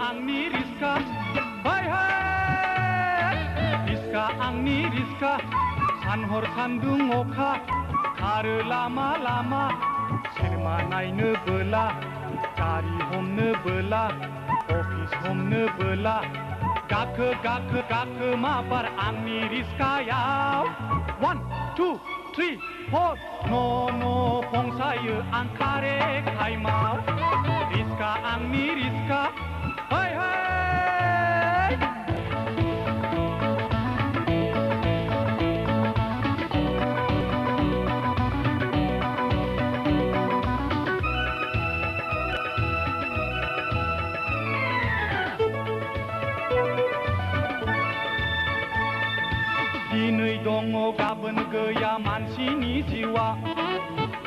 आंनि रिस्का हाय हाय रिस्का आंनि रिस्का सानहर सान्दुं अखा खारो लामा लामा सिनेमा नायनो बोला गारि हमनो बोला अफिस हमनो बोला गाखो गाखो गाखो माबार आंनि रिस्कायाव 1 2 3 4 न' फंसायो आं कारेक्ट टाइमाव रिस्का आंनि रिस्का हाय हाय दिनै दङ गाबोन गैया मानसिनि जिउआ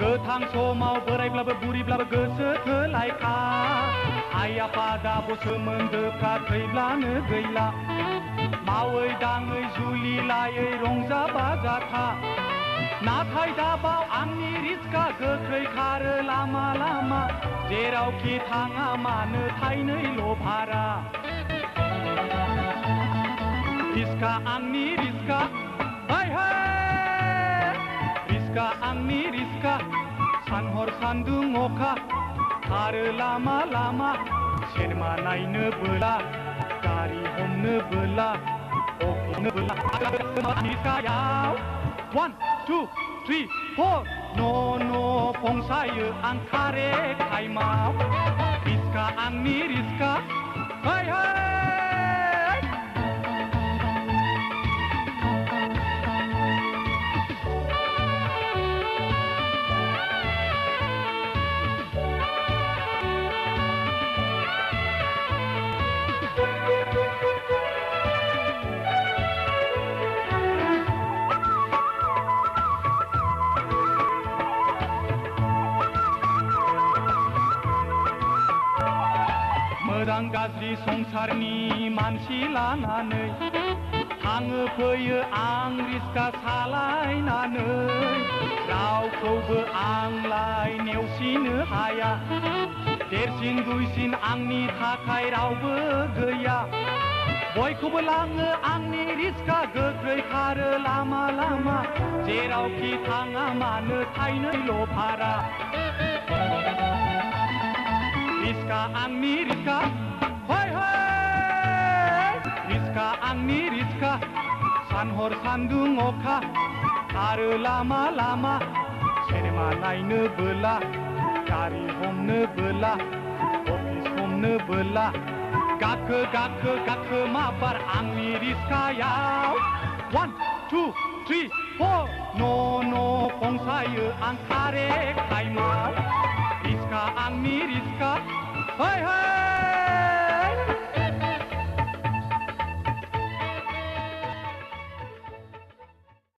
गोथां समाव बोरायब्लाबो बुरिब्लाबो गोसो थोलायखा आइ आफा दाबो सोमोन्दोफ्रा थैब्लानो गैला मावै दाङै जुलि लायै रंजा बाजा था नाथाय दाबाव आंनि रिस्का गोख्रै खारो लामा लामा जेरावखि थाङा मानो थाइनैल' भारा रिस्का आंनि रिस्का हाय हाय रिस्का आंनि रिस्का सानहर सान्दुं अखा खारो लामा लामा सिनेमा नायनो बोला गारि हमनो बोला अफिसनो बोला रिस्कायाव 1 2 3 4 न' फंसायो आं कारेक्ट टाइमाव रिस्का आंनि रिस्का हाय हाय मोजां गाज्रि संसारनि मानसि लानानै थाङो फैयो आं रिस्का सालायनानै रावखौबो आंलाय नेवसिनो हाया देरसिन दुइसिन आंनि थाखाय रावबो गैया बयखौबो लाङो आंनि रिस्का गोख्रै खारो लामा लामा जेरावखि थाङा मानो थाइनैल' भारा रिस्का आंनि रिस्का हाय हाय रिस्का आंनि रिस्का सानहर सान्दुं अखा खारो लामा लामा सिनेमा नायनो बोला गारि हमनो बोला अफिस हमनो बोला गाखो गाखो गाखो माबार आंनि रिस्कायाव 1 2 3 4 न' फंसायो आं कारेक्ट टाइमाव रिस्का आंनि रिस्का हाय हाय